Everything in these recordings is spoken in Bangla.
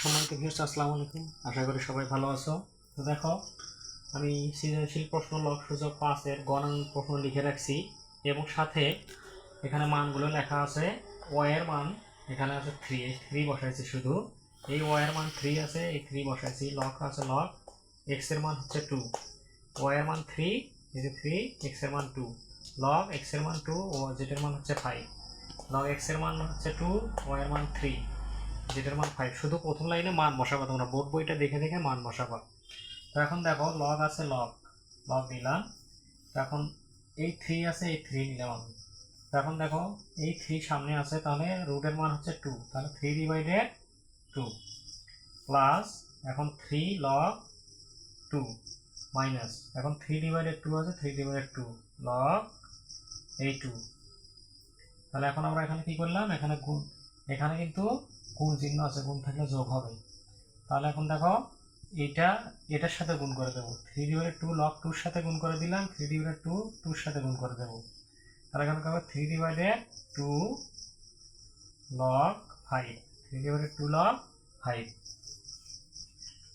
সম্মানিত ভিউয়ার্স, আসসালামু আলাইকুম। আশা করি সবাই ভালো আছো। তো দেখো, আমি সৃজনশীল প্রশ্ন লব সূচক 5-এর গণন প্রশ্ন লিখে রাখছি এবং সাথে এখানে মানগুলো লেখা আছে। ও এর মান এখানে আছে 3 বসাইছি শুধু। এই ও এর মান 3 আছে, এই 3 বসাইছি। লগ আছে লগ, এক্স এর মান হচ্ছে 2। ও এর মান 3, এই যে 3, এক্স এর মান 2। লগ এক্স এর মান 2 ও জেড এর মান হচ্ছে 5। লগ এক্স এর মান হচ্ছে 2, ও এর মান 3, যেটার মান 5। শুধু প্রথম লাইনে মান বসাবা, তোমরা বোর্ড বইটা দেখে দেখে মান বসাবা। তো এখন দেখো, লগ আছে লগ, লগ নিলাম। তো এখন এই 3 আছে, এই 3 নিলাম আমি। তো এখন দেখো, এই 3 সামনে আছে, তাহলে রুটের মান হচ্ছে 2, তাহলে 3/2 প্লাস এখন 3 লগ 2 মাইনাস এখন 3/2 আছে, 3/2 লগ এই 2। তাহলে এখন আমরা এখানে কি করলাম, এখানে গুণ, এখানে কিন্তু গুণ চিহ্ন আছে, গুণ থাকলে যোগ হবে। তাহলে এখন দেখো, এটা এটার সাথে গুণ করে দেবো। 3/2 লগ 2 এর সাথে গুণ করে দিলাম, 3/2 2 এর সাথে গুণ করে দেবো। তাহলে এখানে হবে 3/2 লগ 5, 3/2 লগ 5।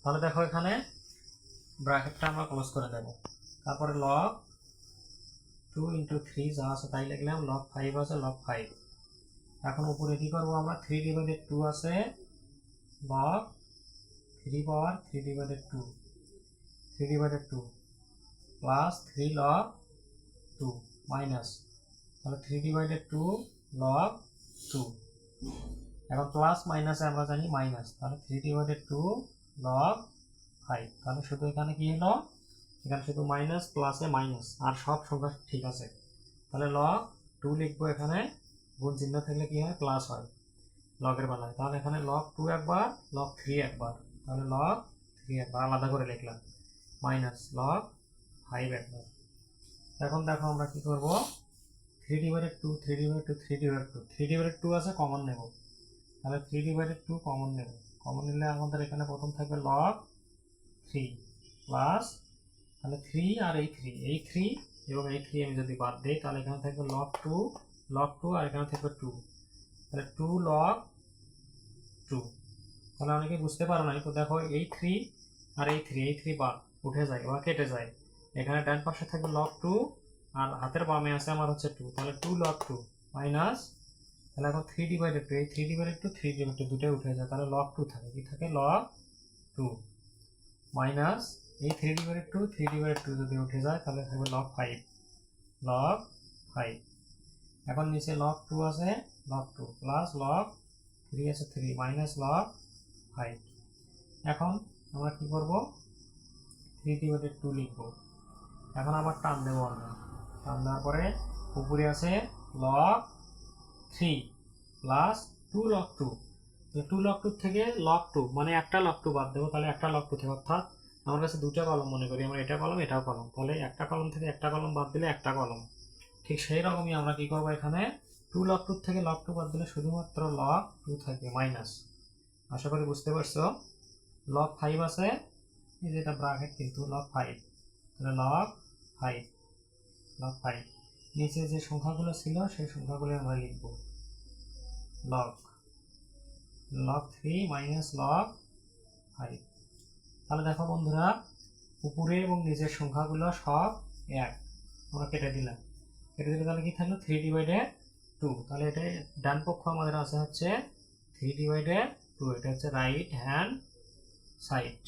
তাহলে দেখো, এখানে ব্র্যাকেটটা আমরা ক্লোজ করে দেবো। তারপরে লগ 2 × 3 যা আছে তাই লিখলাম, লগ 5 আছে, লগ 5। এখন উপরে কি করবো আমরা, 3/2 আছে, লগ 3 পাওয়ার 3/2 প্লাস 3 লগ 2 মাইনাস, তাহলে 3/2 লগ 2। এখন প্লাস মাইনাসে আমরা জানি মাইনাস, তাহলে 3/2 লগ 5। তাহলে শুধু এখানে কি হলো, এখানে শুধু মাইনাস প্লাসে মাইনাস, আর সব সংখ্যা ঠিক আছে। তাহলে লগ 2 লিখবো, এখানে গুণ চিহ্ন থাকলে কি হয়, প্লাস হয় লগের বেলায়। তাহলে এখানে লগ 2 একবার, লগ 3 একবার, তাহলে লগ 3 একবার আলাদা করে লিখলাম, মাইনাস লগ 5 একবার। এখন দেখো আমরা কি করব, 3/2 আছে, কমন নেব। তাহলে 3/2 কমন নেব। কমন নিলে আমাদের এখানে প্রথম থাকবে লগ 3 প্লাস, তাহলে 3 আর এই 3 এবং এই 3 আমি যদি বাদ দিই, তাহলে এখানে থাকবে লগ 2 আর এখানে থাকবে 2, তাহলে 2 লগ 2। তাহলে অনেকে বুঝতে পারো নাই। তো দেখো, এই 3 আর এই 3 বাদ উঠে যায় বা কেটে যায়। এখানে ডান পাশে থাকবে লগ 2 আর হাতের বামে আছে আমার হচ্ছে 2, তাহলে 2 লগ 2 মাইনাস, তাহলে এখন 3/2, এই 3/2 দুটোই উঠে যায়, তাহলে লগ 2 থাকে, কি থাকে, লগ 2 মাইনাস এই 3/2 যদি উঠে যায় তাহলে থাকবে লগ 5। এখন নিচে লগ 2 আছে, লগ 2 প্লাস লগ 3 আছে, 3 মাইনাস লগ 5। এখন আমরা কি করব, 3/2 লিখবো। এখন আবার টান দেবো আমরা, টান দেওয়ার পরে উপরে আছে লগ 3 প্লাস 2 লগ 2। 2 লগ 2 থেকে লগ 2 মানে একটা লগ 2 বাদ দেবো, তাহলে একটা লগ 2 থেকে, অর্থাৎ আমার কাছে দুটো কলম মনে করি আমরা, এটা কলম এটাও কলম, তাহলে একটা কলম থেকে একটা কলম বাদ দিলে একটা কলম। ঠিক সেই রকমই আমরা কি করবো, এখানে 2 লগ 2 থেকে লগ 2 বাদ দিলে শুধুমাত্র লগ 2 থাকবে মাইনাস। আশা করি বুঝতে পারছো। লগ 5 আছে, এই যেটা ব্র্যাকেট কিন্তু লগ 5, তাহলে লগ 5 নিচে যে সংখ্যাগুলো ছিল সেই সংখ্যাগুলো আমরা লিখব, লগ 3 মাইনাস লগ 5। তাহলে দেখো বন্ধুরা, উপরে এবং নিচের সংখ্যাগুলো সব এক, আমরা কেটে দিলে তাহলে কি থাকলো, 3/2। তাহলে এটা ডান পক্ষ আমাদের আছে হচ্ছে 3/2, এটা হচ্ছে রাইট হ্যান্ড সাইড।